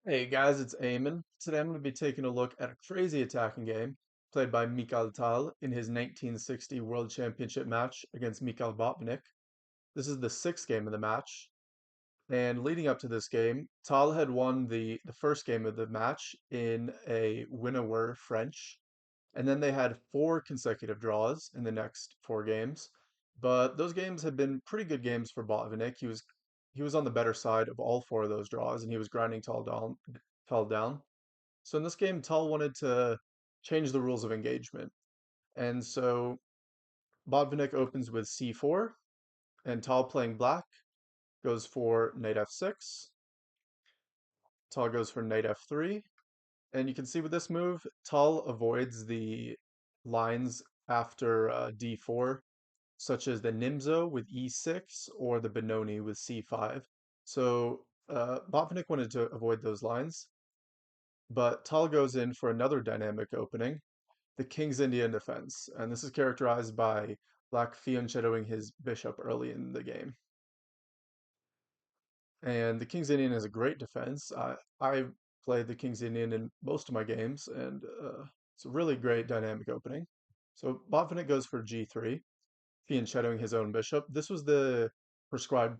Hey guys, it's Eamon. Today I'm going to be taking a look at a crazy attacking game played by Mikhail Tal in his 1960 World Championship match against Mikhail Botvinnik. This is the sixth game of the match, and leading up to this game, Tal had won the first game of the match in a win-a-were French, and then they had four consecutive draws in the next four games. But those games had been pretty good games for Botvinnik. He was on the better side of all four of those draws, and he was grinding Tal down. So in this game, Tal wanted to change the rules of engagement. And so Botvinnik opens with c4, and Tal playing black goes for knight f6. Tal goes for knight f3. And you can see with this move, Tal avoids the lines after d4, such as the Nimzo with e6 or the Benoni with c5. So Botvinnik wanted to avoid those lines, but Tal goes in for another dynamic opening, the King's Indian defense, and this is characterized by Black fianchettoing his bishop early in the game. And the King's Indian is a great defense. I played the King's Indian in most of my games, and it's a really great dynamic opening. So Botvinnik goes for g3, fianchettoing his own bishop. This was the prescribed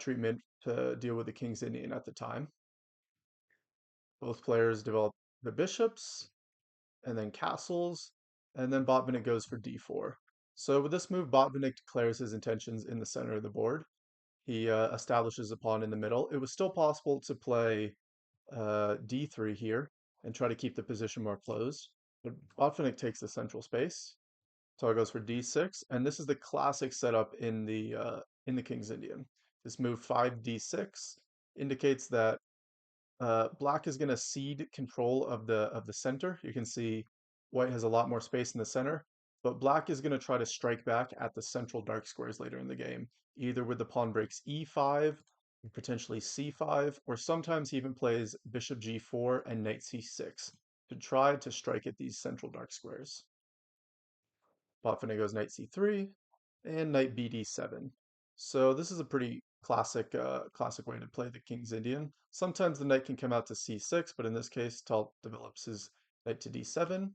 treatment to deal with the King's Indian at the time. Both players develop the bishops, and then castles, and then Botvinnik goes for d4. So with this move, Botvinnik declares his intentions in the center of the board. He establishes a pawn in the middle. It was still possible to play d3 here and try to keep the position more closed, but Botvinnik takes the central space. So it goes for d6, and this is the classic setup in the King's Indian. This move 5d6 indicates that black is going to cede control of the center. You can see white has a lot more space in the center, but black is going to try to strike back at the central dark squares later in the game, either with the pawn breaks e5, potentially c5, or sometimes he even plays bishop g4 and knight c6 to try to strike at these central dark squares. Botvinnik goes knight c3 and knight bd7. So this is a pretty classic way to play the King's Indian. Sometimes the knight can come out to c6, but in this case, Tal develops his knight to d7,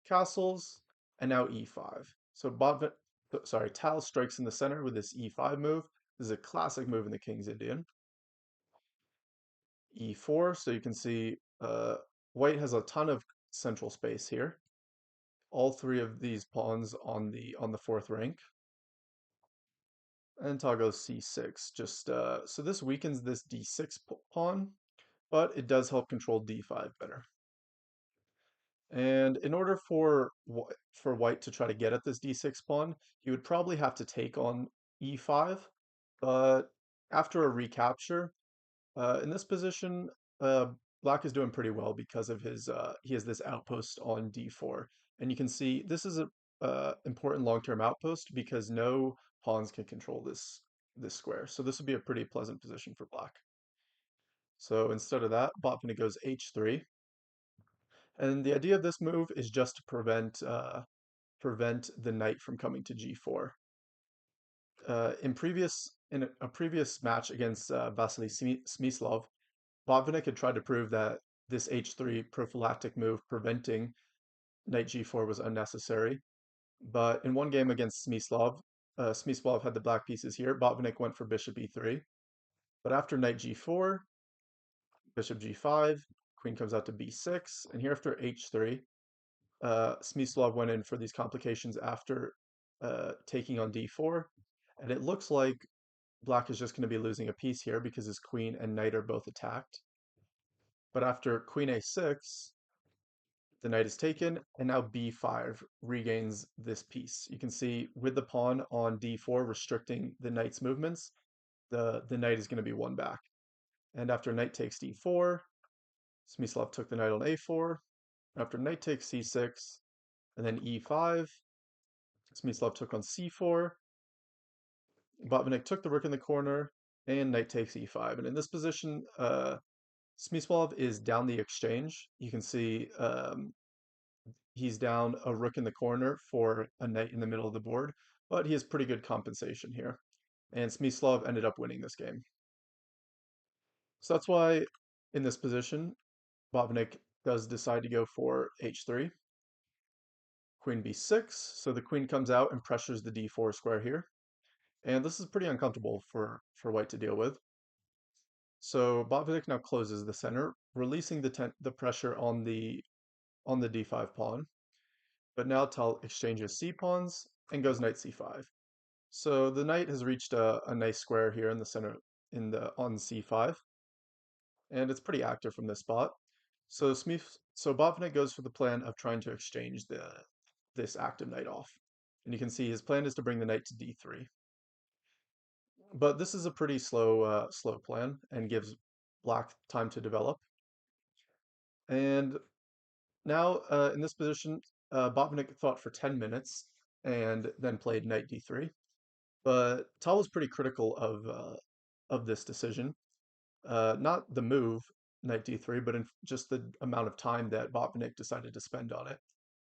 castles, and now e5. So Tal strikes in the center with this e5 move. This is a classic move in the King's Indian. e4, so you can see white has a ton of central space here. All three of these pawns on the fourth rank. And Tal goes c6. Just so this weakens this d6 pawn, but it does help control d5 better. And in order for white to try to get at this d6 pawn, he would probably have to take on e5. But after a recapture, in this position, uh, black is doing pretty well because of his he has this outpost on d4, and you can see this is a important long-term outpost because no pawns can control this square. So this would be a pretty pleasant position for black. So instead of that, Botvinnik goes h3, and the idea of this move is just to prevent the knight from coming to g4. In a previous match against Vasily Smyslov, Botvinnik had tried to prove that this h3 prophylactic move preventing knight g4 was unnecessary. But in one game against Smyslov had the black pieces here. Botvinnik went for bishop e3. But after knight g4, bishop g5, queen comes out to b6, and here after h3, Smyslov went in for these complications after taking on d4. And it looks like black is just going to be losing a piece here because his queen and knight are both attacked. But after queen a6, the knight is taken, and now b5 regains this piece. You can see with the pawn on d4 restricting the knight's movements, the knight is going to be won back. And after knight takes d4, Smyslov took the knight on a4. After knight takes c6, and then e5, Smyslov took on c4. Botvinnik took the rook in the corner, and knight takes e5. And in this position, Smyslov is down the exchange. You can see he's down a rook in the corner for a knight in the middle of the board, but he has pretty good compensation here. And Smyslov ended up winning this game. So that's why In this position, Botvinnik does decide to go for h3, queen b6, so the queen comes out and pressures the d4 square here. And this is pretty uncomfortable for white to deal with. So Botvinnik now closes the center, releasing the pressure on the d5 pawn. But now Tal exchanges c pawns and goes knight c5. So the knight has reached a nice square here in the center on c5, and it's pretty active from this spot. So Botvinnik goes for the plan of trying to exchange this active knight off. And you can see his plan is to bring the knight to d3. But this is a pretty slow plan and gives black time to develop. And now in this position, Botvinnik thought for 10 minutes and then played knight d3. But Tal was pretty critical of this decision. Not the move, knight d3, but in just the amount of time that Botvinnik decided to spend on it.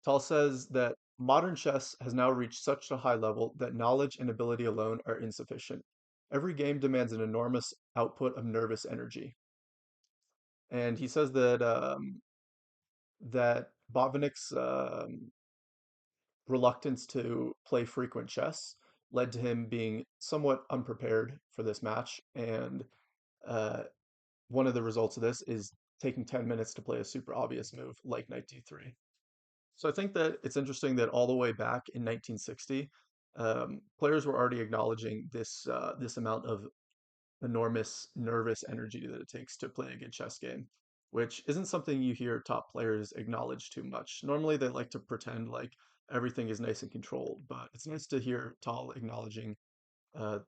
Tal says that modern chess has now reached such a high level that knowledge and ability alone are insufficient. Every game demands an enormous output of nervous energy. And he says that Botvinnik's reluctance to play frequent chess led to him being somewhat unprepared for this match. And uh, one of the results of this is taking 10 minutes to play a super obvious move like knight d3. So I think that it's interesting that all the way back in 1960, players were already acknowledging this amount of enormous nervous energy that it takes to play a good chess game, which isn't something you hear top players acknowledge too much. Normally, they like to pretend like everything is nice and controlled, but it's nice to hear Tal acknowledging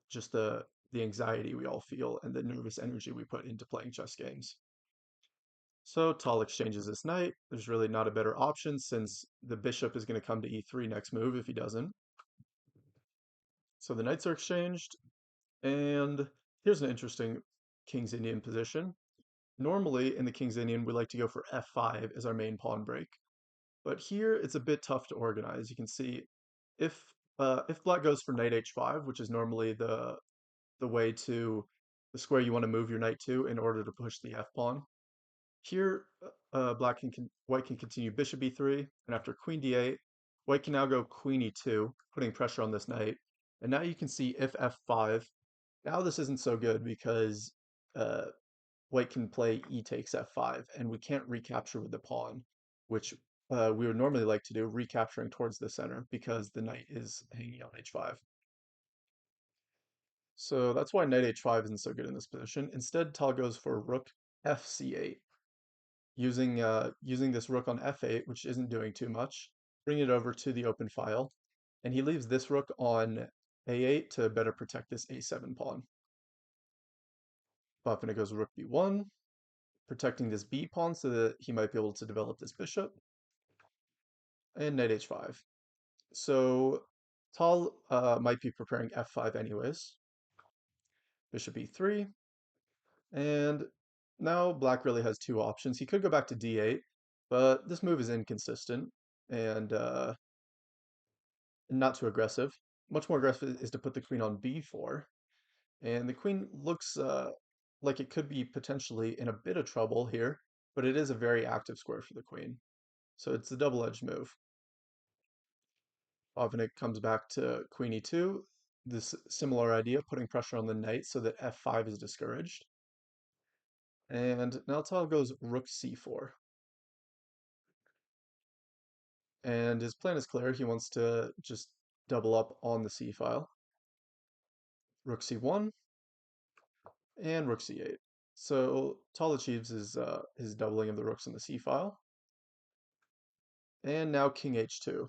just the anxiety we all feel and the nervous energy we put into playing chess games. So Tal exchanges this knight. There's really not a better option since the bishop is going to come to e3 next move if he doesn't. So the knights are exchanged, and here's an interesting King's Indian position. Normally in the King's Indian, we like to go for f5 as our main pawn break. But here it's a bit tough to organize. You can see if if black goes for knight h5, which is normally the way to the square you want to move your knight to in order to push the f pawn. Here, white can continue bishop e3, and after queen d8, white can now go queen e2, putting pressure on this knight. And now you can see if f5. Now this isn't so good because uh, white can play e takes f5, and we can't recapture with the pawn, which we would normally like to do, recapturing towards the center because the knight is hanging on h5. So that's why knight h5 isn't so good in this position. Instead, Tal goes for rook fc8, using this rook on f8, which isn't doing too much, bring it over to the open file, and he leaves this rook on a8 to better protect this a7 pawn. Botvinnik goes rook b1, protecting this b pawn so that he might be able to develop this bishop, and knight h5. So Tal might be preparing f5 anyways. Bishop e3, and now black really has two options. He could go back to d8, but this move is inconsistent and not too aggressive. Much more aggressive is to put the queen on b4, and the queen looks like it could be potentially in a bit of trouble here, but it is a very active square for the queen. So it's a double-edged move. Botvinnik comes back to queen e2, this similar idea, putting pressure on the knight so that f5 is discouraged. And now Tal goes rook c4. And his plan is clear. He wants to just double up on the c file. Rook c1 and rook c8. So Tal achieves his doubling of the rooks in the c file. And now king h2.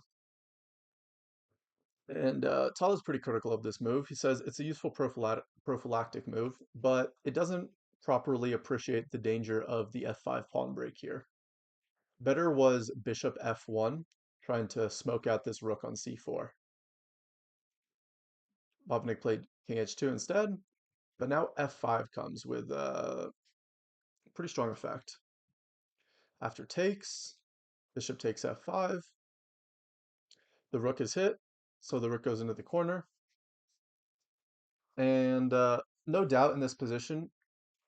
And Tal is pretty critical of this move. He says it's a useful prophylactic move, but it doesn't properly appreciate the danger of the f5 pawn break here. Better was bishop f1, trying to smoke out this rook on c4. Botvinnik played king h2 instead, but now f5 comes with a pretty strong effect. After takes, bishop takes f5, the rook is hit, so the rook goes into the corner. And no doubt in this position,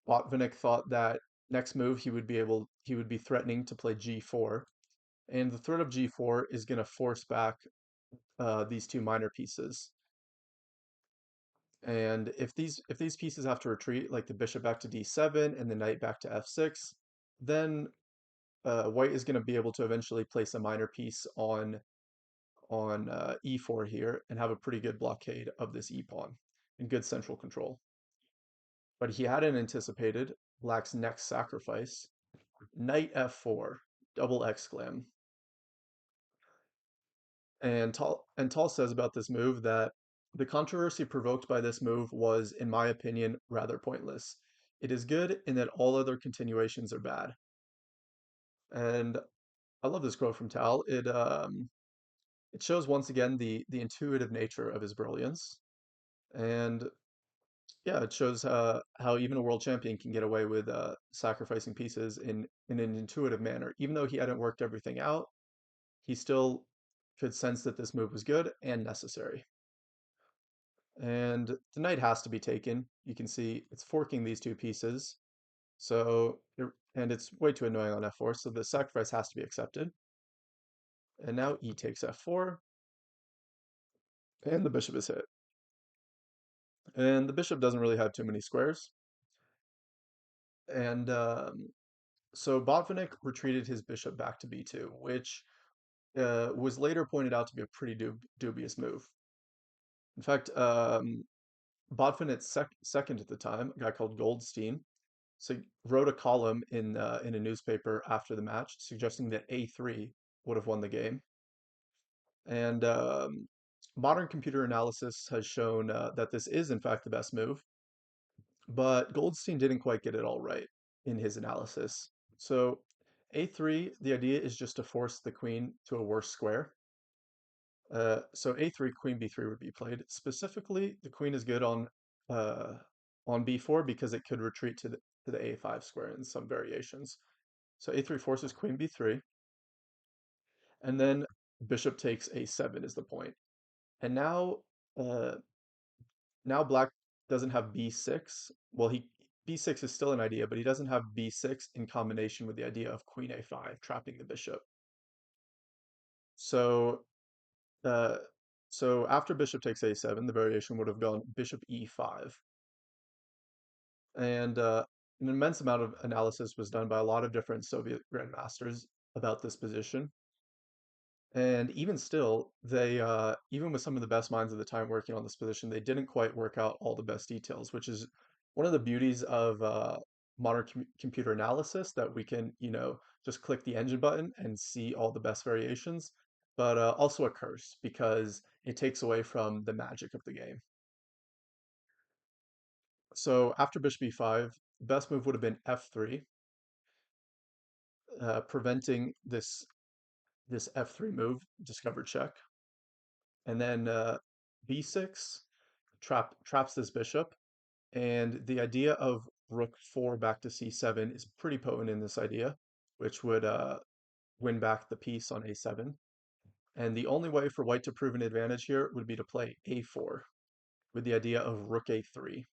Botvinnik thought that Next move, he would be threatening to play g4, and the threat of g4 is going to force back these two minor pieces. And if these pieces have to retreat, like the bishop back to d7 and the knight back to f6, then white is going to be able to eventually place a minor piece on e4 here and have a pretty good blockade of this e pawn and good central control. But he hadn't anticipated black's next sacrifice, knight f4, double exclam. And Tal says about this move that the controversy provoked by this move was, in my opinion, rather pointless. It is good in that all other continuations are bad. And I love this quote from Tal. It shows once again the intuitive nature of his brilliance. And yeah, it shows how even a world champion can get away with sacrificing pieces in an intuitive manner. Even though he hadn't worked everything out, he still could sense that this move was good and necessary. And the knight has to be taken. You can see it's forking these two pieces. And it's way too annoying on f4, so the sacrifice has to be accepted. And now e takes f4, and the bishop is hit. And the bishop doesn't really have too many squares. And so Botvinnik retreated his bishop back to b2, which was later pointed out to be a pretty dubious move. In fact, Botvinnik's second at the time, a guy called Goldstein, so wrote a column in a newspaper after the match suggesting that a3 would have won the game. And modern computer analysis has shown that this is in fact the best move, but Goldstein didn't quite get it all right in his analysis. So a3, the idea is just to force the queen to a worse square. So a3, queen b3 would be played. Specifically, the queen is good on b4 because it could retreat to the a5 square in some variations. So a3 forces queen b3, and then bishop takes a7 is the point. And uh, now black doesn't have b6. Well, he b6 is still an idea, but he doesn't have b6 in combination with the idea of queen a5 trapping the bishop. So uh, so after bishop takes a7, the variation would have gone bishop e5. And an immense amount of analysis was done by a lot of different Soviet grandmasters about this position. And even still, even with some of the best minds of the time working on this position, they didn't quite work out all the best details, which is one of the beauties of modern computer analysis, that we can, just click the engine button and see all the best variations, but also a curse because it takes away from the magic of the game. So after bishop e5, the best move would have been f3, preventing this f3 move, discover check. And then b6 traps this bishop. And the idea of rook 4 back to c7 is pretty potent in this idea, which would win back the piece on a7. And the only way for white to prove an advantage here would be to play a4 with the idea of rook a3.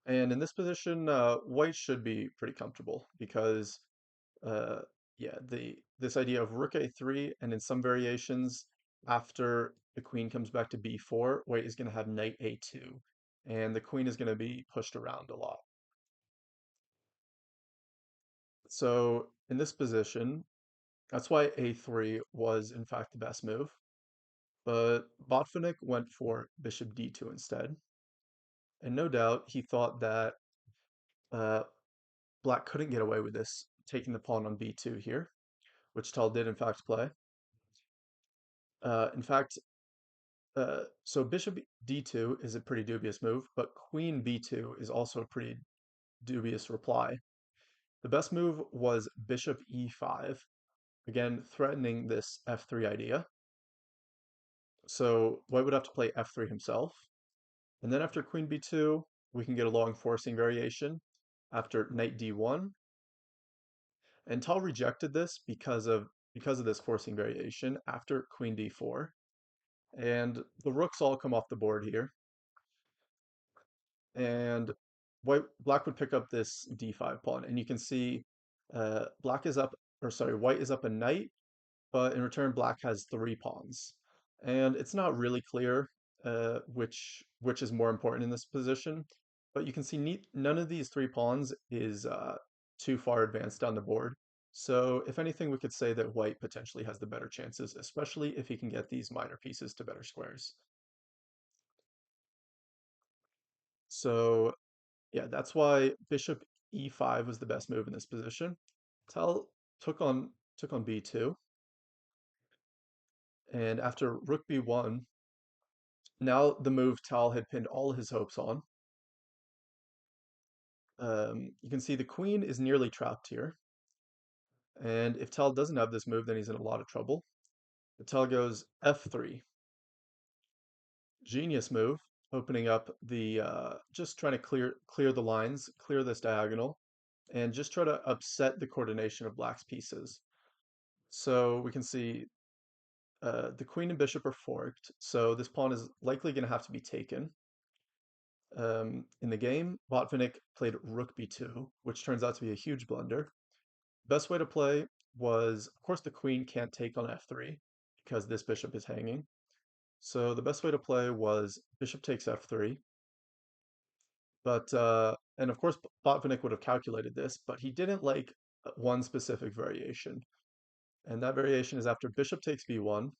And in this position, white should be pretty comfortable because, uh, yeah, this idea of rook a3 and in some variations, after the queen comes back to b4, white is going to have knight a2, and the queen is going to be pushed around a lot. So in this position, that's why a3 was in fact the best move. But Botvinnik went for bishop d2 instead. And no doubt he thought that uh, black couldn't get away with this, taking the pawn on b2 here, which Tal did in fact play. In fact, so bishop d2 is a pretty dubious move, but queen b2 is also a pretty dubious reply. The best move was bishop e5, again threatening this f3 idea. So white would have to play f3 himself. And then after queen b2, we can get a long forcing variation after knight d1. And Tal rejected this because of this forcing variation after queen d4. And the rooks all come off the board here. And black would pick up this d5 pawn, and you can see black is up, or sorry, white is up a knight, but in return, black has three pawns. And it's not really clear which is more important in this position, but you can see none of these three pawns is too far advanced down the board. So if anything, we could say that white potentially has the better chances, especially if he can get these minor pieces to better squares. So yeah, that's why bishop e5 was the best move in this position. Tal took on b2, and after rook b1, now the move Tal had pinned all his hopes on. You can see the queen is nearly trapped here, and if Tal doesn't have this move, then he's in a lot of trouble. But Tal goes f3, genius move, opening up the just trying to clear the lines, clear this diagonal, and just try to upset the coordination of black's pieces. So we can see the queen and bishop are forked, so this pawn is likely going to have to be taken. In the game, Botvinnik played rook b2, which turns out to be a huge blunder. Best way to play was, of course, the queen can't take on f3 because this bishop is hanging. So the best way to play was bishop takes f3. But, and of course, Botvinnik would have calculated this, but he didn't like one specific variation. And that variation is after bishop takes b1,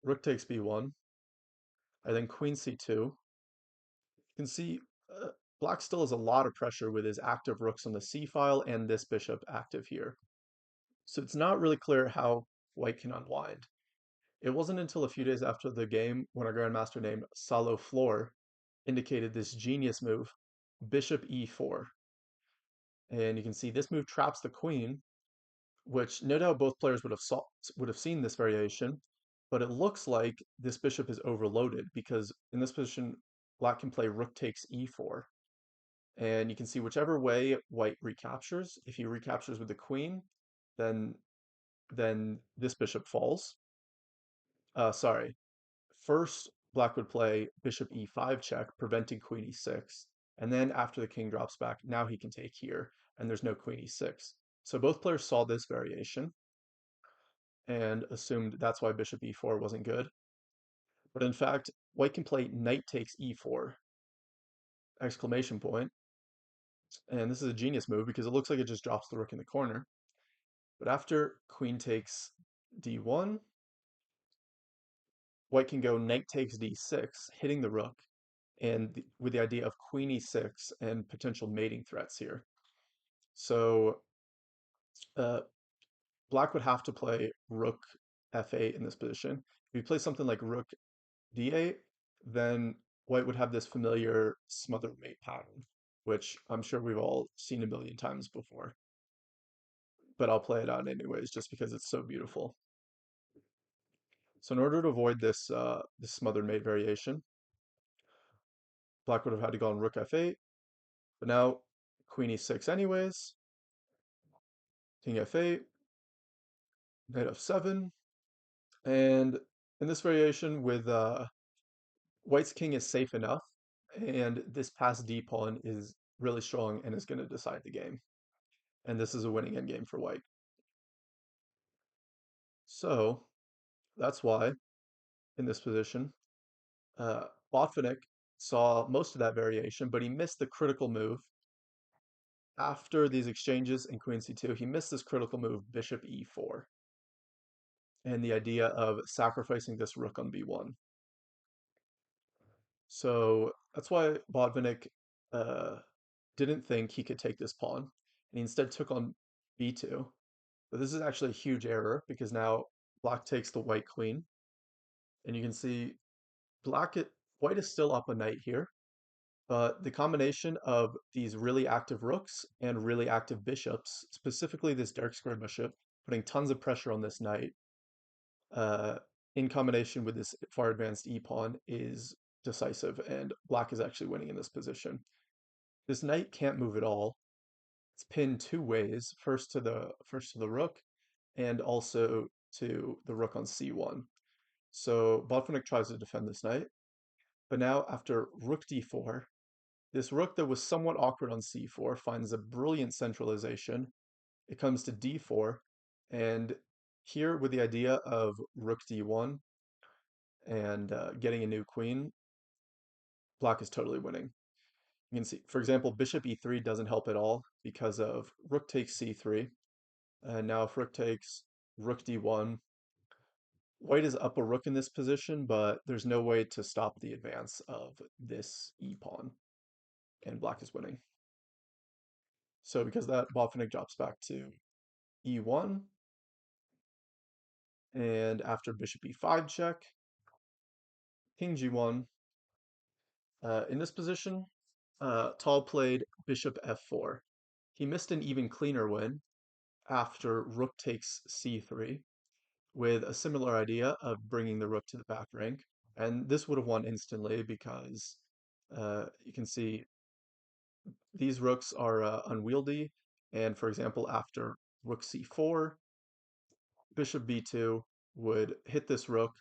rook takes b1, and then queen c2. You can see black still has a lot of pressure with his active rooks on the c file and this bishop active here. So it's not really clear how white can unwind. It wasn't until a few days after the game when a grandmaster named Salo Floor indicated this genius move, bishop e4. And you can see this move traps the queen, which no doubt both players would have seen this variation, but it looks like this bishop is overloaded because in this position, black can play rook takes e4. And you can see whichever way white recaptures, if he recaptures with the queen, then this bishop falls. Sorry. First, black would play bishop e5 check, preventing queen e6. And then after the king drops back, now he can take here, and there's no queen e6. So both players saw this variation and assumed that's why bishop e4 wasn't good. But in fact, white can play knight takes e4, exclamation point. And this is a genius move because it looks like it just drops the rook in the corner. But after queen takes d1, white can go knight takes d6, hitting the rook, and with the idea of queen e6 and potential mating threats here. So uh, black would have to play rook f8 in this position. If you play something like rook d8, then white would have this familiar smother mate pattern, which I'm sure we've all seen a million times before. But I'll play it out anyways, just because it's so beautiful. So in order to avoid this smothered mate variation, black would have had to go on rook f8, but now queen e6 anyways, king f8, knight f7, and in this variation with white's king is safe enough, and this pass d pawn is really strong and is going to decide the game. And this is a winning endgame for white. So that's why in this position, Botvinnik saw most of that variation, but he missed the critical move. After these exchanges in queen c2, he missed this critical move, bishop e4, and the idea of sacrificing this rook on b1. So that's why Botvinnik uh, didn't think he could take this pawn, and he instead took on b2. But this is actually a huge error because now black takes the white queen, and you can see white is still up a knight here, but the combination of these really active rooks and really active bishops, specifically this dark square bishop, putting tons of pressure on this knight, uh, in combination with this far advanced e-pawn, is decisive, and black is actually winning in this position. This knight can't move at all. It's pinned two ways, first to the rook, and also to the rook on c1. So Botvinnik tries to defend this knight, but now after rook d4, This rook that was somewhat awkward on c4 finds a brilliant centralization. It comes to d4, and here with the idea of rook d1 and getting a new queen, black is totally winning. You can see, for example, bishop e3 doesn't help at all because of rook takes c3. And now if rook takes rook d1, white is up a rook in this position, but there's no way to stop the advance of this e-pawn, and black is winning. So because that, Botvinnik drops back to e1, and after bishop e5 check, king g1. In this position, Tal played bishop f4. He missed an even cleaner win after rook takes c3 with a similar idea of bringing the rook to the back rank. And this would have won instantly because you can see these rooks are unwieldy. And for example, after rook c4, bishop b2 would hit this rook.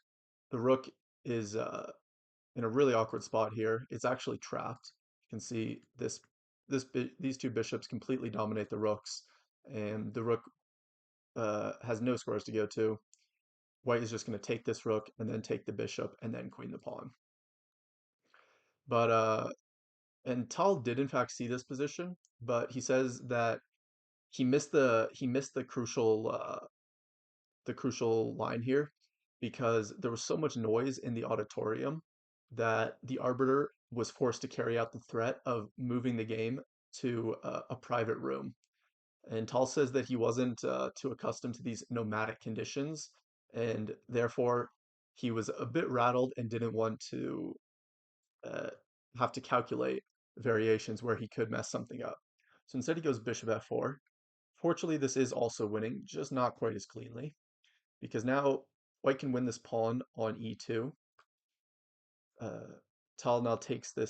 The rook is in a really awkward spot here. It's actually trapped. You can see these two bishops completely dominate the rooks, and the rook has no squares to go to. White is just going to take this rook and then take the bishop and then queen the pawn. But and Tal did in fact see this position, but he says that he missed the crucial line here because there was so much noise in the auditorium that the arbiter was forced to carry out the threat of moving the game to a private room. And Tal says that he wasn't too accustomed to these nomadic conditions, and therefore he was a bit rattled and didn't want to uh, have to calculate variations where he could mess something up. So instead he goes bishop f4. Fortunately, this is also winning, just not quite as cleanly, because now white can win this pawn on e2. Uh, Tal now takes the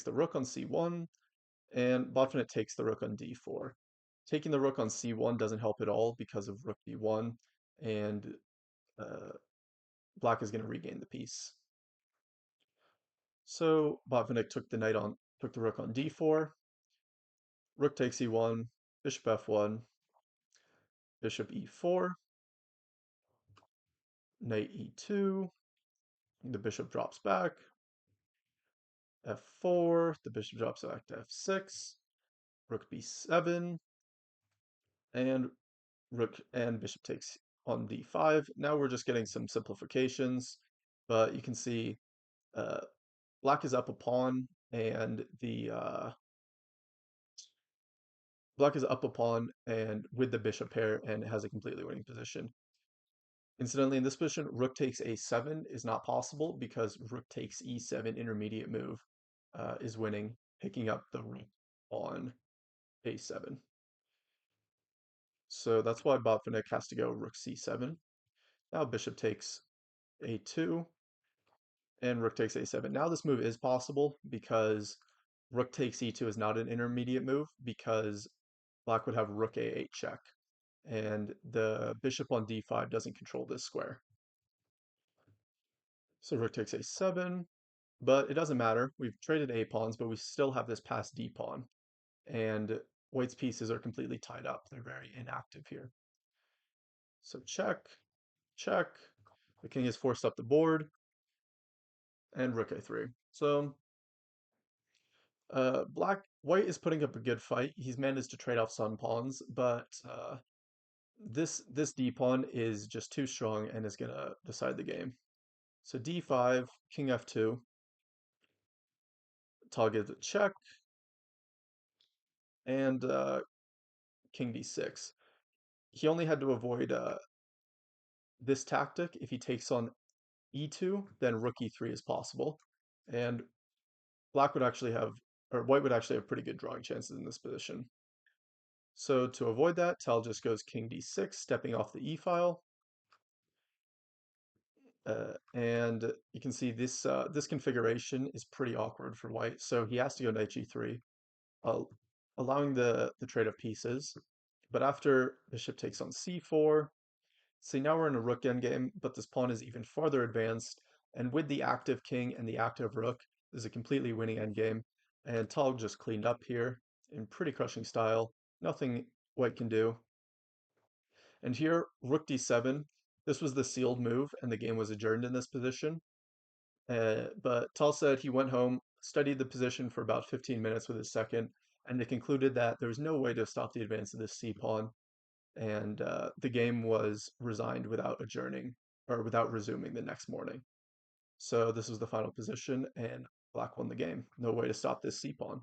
rook on c1, and Botvinnik takes the rook on d4. Taking the rook on c1 doesn't help at all because of rook b1, and uh, black is going to regain the piece. So Botvinnik took the rook on d4, rook takes e1, bishop f1, bishop e4, knight e2, the bishop drops back, f4, the bishop drops back to f6, rook b7, and rook and bishop takes on d5. Now we're just getting some simplifications, but you can see uh, black is up a pawn, and the black is up a pawn and with the bishop pair and has a completely winning position. Incidentally, in this position, rook takes a7 is not possible because rook takes e7 intermediate move is winning, picking up the rook on a7. So that's why Botvinnik has to go rook c7. Now bishop takes a2 and rook takes a7. Now this move is possible because rook takes e2 is not an intermediate move because black would have rook a8 check, and the bishop on d5 doesn't control this square. So rook takes a7, but it doesn't matter. We've traded a pawns, but we still have this passed d pawn, and white's pieces are completely tied up. They're very inactive here. So check, check. The king is forced up the board, and rook a3. So white is putting up a good fight. He's managed to trade off some pawns, but this d pawn is just too strong and is gonna decide the game. So d5, king f2, Tal gives a check, and king d6. He only had to avoid this tactic. If he takes on e2, then rook e3 is possible, and black would actually have, or white would actually have pretty good drawing chances in this position. So to avoid that, Tal just goes king d6, stepping off the e-file. And you can see this configuration is pretty awkward for white. So he has to go knight g3, uh, allowing the trade of pieces. But after bishop takes on c4, see now we're in a rook endgame, but this pawn is even farther advanced. And with the active king and the active rook, this is a completely winning endgame. And Tal just cleaned up here in pretty crushing style. Nothing White can do. And here, rook d7. This was the sealed move, and the game was adjourned in this position. But Tal said he went home, studied the position for about 15 minutes with his second, and they concluded that there was no way to stop the advance of this c pawn, and the game was resigned without adjourning or without resuming the next morning. So this was the final position, and Black won the game. No way to stop this c pawn.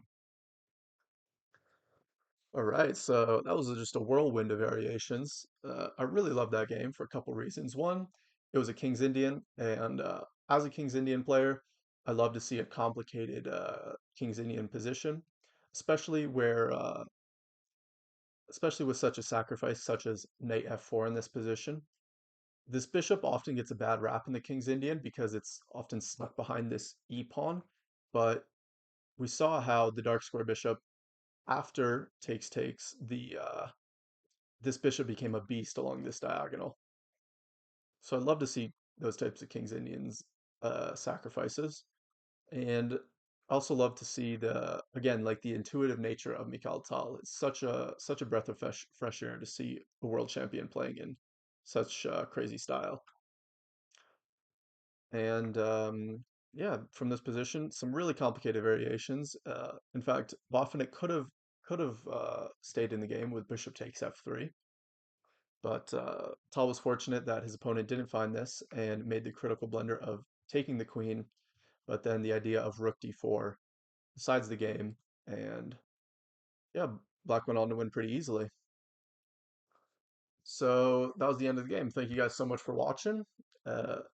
All right, so that was just a whirlwind of variations. I really love that game for a couple reasons. One, it was a King's Indian, and as a King's Indian player, I love to see a complicated King's Indian position, especially especially with such a sacrifice such as Knight f4 in this position. This bishop often gets a bad rap in the King's Indian because it's often stuck behind this e pawn, but we saw how the dark square bishop after takes, this bishop became a beast along this diagonal. So I'd love to see those types of King's Indians sacrifices. And I also love to see again, like the intuitive nature of Mikhail Tal. It's such a breath of fresh air to see a world champion playing in such crazy style. And yeah, from this position, some really complicated variations. In fact, Botvinnik could have stayed in the game with bishop takes f3. But Tal was fortunate that his opponent didn't find this and made the critical blunder of taking the queen, but then the idea of rook d4 decides the game, and yeah, Black went on to win pretty easily. So that was the end of the game. Thank you guys so much for watching.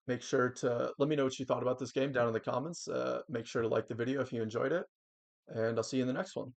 Make sure to let me know what you thought about this game down in the comments. Make sure to like the video if you enjoyed it, and I'll see you in the next one.